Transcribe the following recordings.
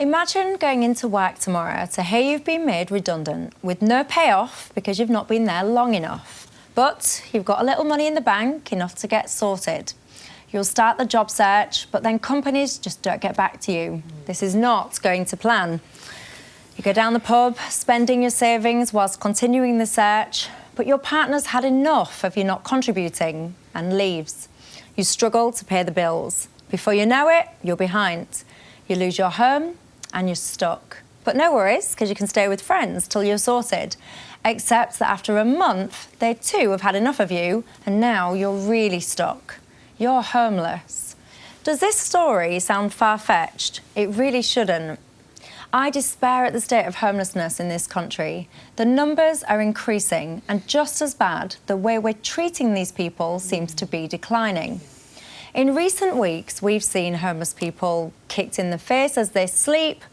Imagine going into work tomorrow to hear you've been made redundant with no payoff because you've not been there long enough. But you've got a little money in the bank, enough to get sorted. You'll start the job search, but then companies just don't get back to you. This is not going to plan. You go down the pub, spending your savings whilst continuing the search, but your partner's had enough of you not contributing and leaves. You struggle to pay the bills. Before you know it, you're behind. You lose your home and you're stuck. But no worries, because you can stay with friends till you're sorted. Except that after a month, they too have had enough of you, and now you're really stuck. You're homeless. Does this story sound far-fetched? It really shouldn't. I despair at the state of homelessness in this country. The numbers are increasing, and just as bad, the way we're treating these people seems to be declining. In recent weeks, we've seen homeless people kicked in the face as they sleep,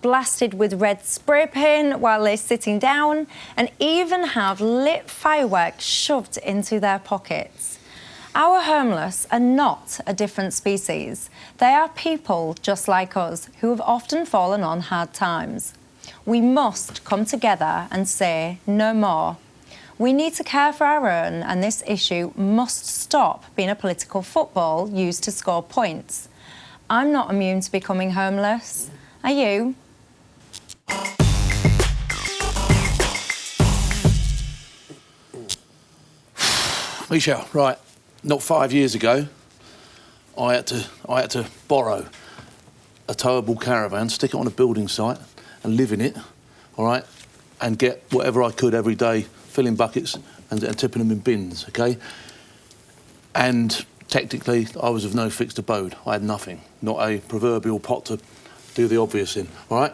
blasted with red spray paint while they're sitting down, and even have lit fireworks shoved into their pockets. Our homeless are not a different species. They are people just like us who have often fallen on hard times. We must come together and say no more. We need to care for our own, and this issue must stop being a political football used to score points. I'm not immune to becoming homeless. Are you? Michelle, right, not 5 years ago, I had to borrow a towable caravan, stick it on a building site and live in it, all right, and get whatever I could every day, filling buckets and tipping them in bins, OK? And technically, I was of no fixed abode. I had nothing, not a proverbial pot to do the obvious in, all right?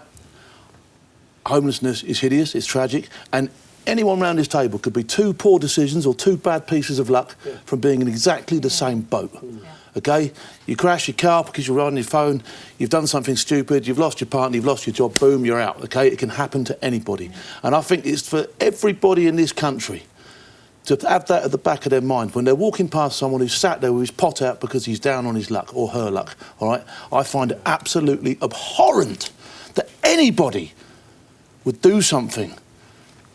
Homelessness is hideous, it's tragic, and anyone around this table could be two poor decisions or two bad pieces of luck from being in exactly the same boat, OK? You crash your car because you're riding your phone, you've done something stupid, you've lost your partner, you've lost your job, boom, you're out, OK? It can happen to anybody. And I think it's for everybody in this country to have that at the back of their mind when they're walking past someone who's sat there with his pot out because he's down on his luck or her luck, all right? I find it absolutely abhorrent that anybody would do something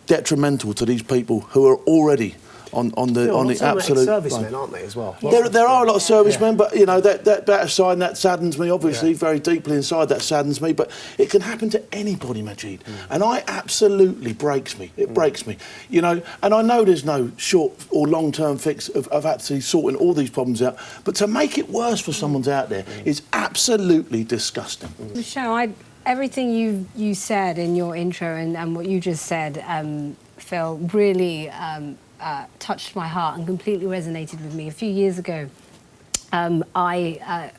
detrimental to these people who are already on the absolute servicemen, aren't they, as well? There are a lot of servicemen, but you know that aside, that saddens me. Obviously, very deeply inside, that saddens me. But it can happen to anybody, Majid, and I absolutely breaks me. It breaks me, you know. And I know there's no short or long-term fix of actually sorting all these problems out. But to make it worse for someone out there is absolutely disgusting. Michelle, everything you said in your intro and what you just said, Phil, really touched my heart and completely resonated with me. A few years ago, I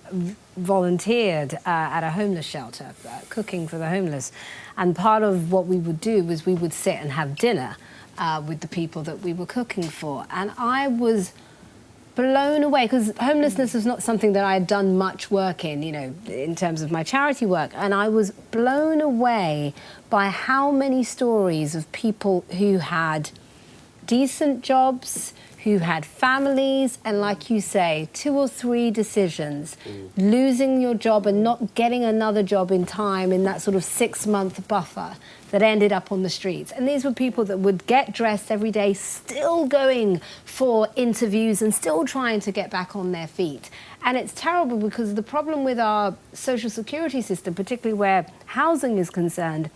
volunteered at a homeless shelter, cooking for the homeless. And part of what we would do was we would sit and have dinner with the people that we were cooking for. And I was blown away, because homelessness was not something that I had done much work in, you know, in terms of my charity work. And I was blown away by how many stories of people who had decent jobs, who had families, and like you say, 2 or 3 decisions, losing your job and not getting another job in time in that sort of 6-month buffer that ended up on the streets. And these were people that would get dressed every day, still going for interviews and still trying to get back on their feet. And it's terrible, because the problem with our social security system, particularly where housing is concerned,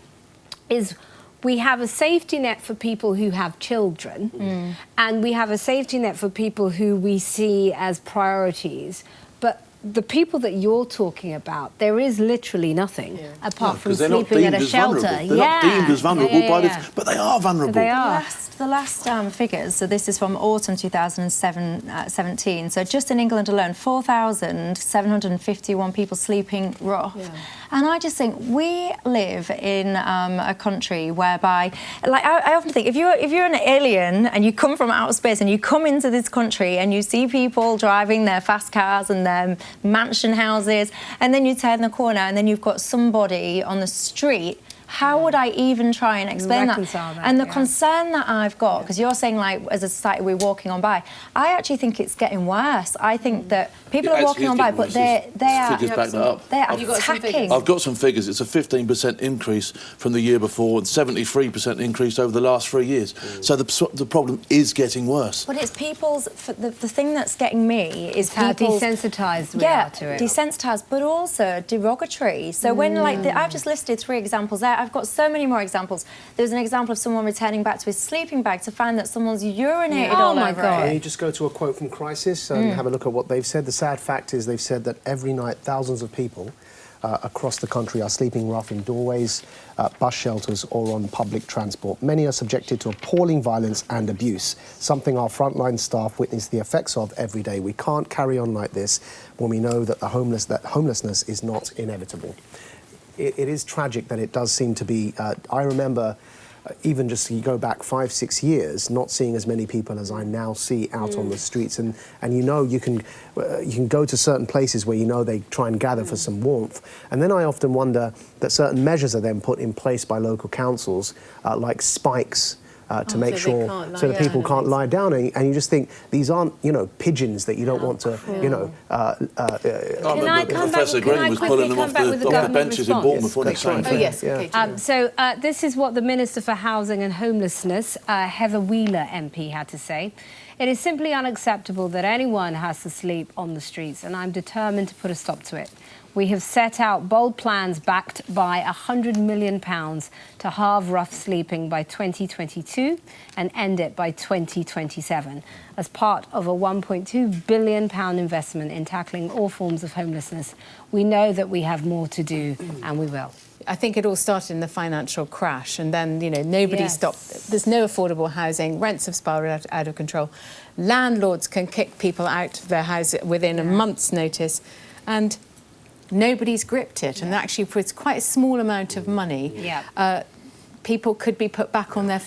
is we have a safety net for people who have children, and we have a safety net for people who we see as priorities. But the people that you're talking about, there is literally nothing apart from sleeping at a shelter. They're not deemed as vulnerable by this, but they are vulnerable. They are. The last figures, so this is from autumn 2017, so just in England alone, 4,751 people sleeping rough. And I just think we live in a country whereby, like, I often think, if you're an alien and you come from outer space and you come into this country and you see people driving their fast cars and their mansion houses, and then you turn the corner and then you've got somebody on the street How would I even try and explain that? And the concern that I've got, because you're saying, like, as a society we're walking on by, I actually think it's getting worse. I think that people are walking on by, but they are attacking. I've got some figures. It's a 15% increase from the year before and 73% increase over the last 3 years. So the problem is getting worse. But it's people's... The thing that's getting me is how desensitised we are to it. Desensitised, but also derogatory. So when, like, I've just listed 3 examples there. I've got so many more examples. There's an example of someone returning back to his sleeping bag to find that someone's urinated all over it. Can you just go to a quote from Crisis and have a look at what they've said? The sad fact is they've said that every night thousands of people across the country are sleeping rough in doorways, bus shelters or on public transport. Many are subjected to appalling violence and abuse, something our frontline staff witness the effects of every day. We can't carry on like this when we know that homelessness is not inevitable. It is tragic that it does seem to be. I remember, even just you go back 5-6 years, not seeing as many people as I now see out on the streets, and you know you can go to certain places where you know they try and gather for some warmth, and then I often wonder that certain measures are then put in place by local councils, like spikes. To make sure so that people can't lie down, and you just think these aren't, you know, pigeons that you don't want to, you know. Can I come back? Professor Green was pulling them off the benches in Bournemouth when he signed. Oh yes. Okay, so this is what the Minister for Housing and Homelessness, Heather Wheeler MP, had to say. It is simply unacceptable that anyone has to sleep on the streets, and I'm determined to put a stop to it. We have set out bold plans backed by £100 million to halve rough sleeping by 2022 and end it by 2027 as part of a £1.2 billion investment in tackling all forms of homelessness. We know that we have more to do, and we will. I think it all started in the financial crash, and then, you know, nobody stopped. There's no affordable housing. Rents have spiralled out of control. Landlords can kick people out of their house within a month's notice, and nobody's gripped it. And actually, for it's quite a small amount of money, people could be put back on their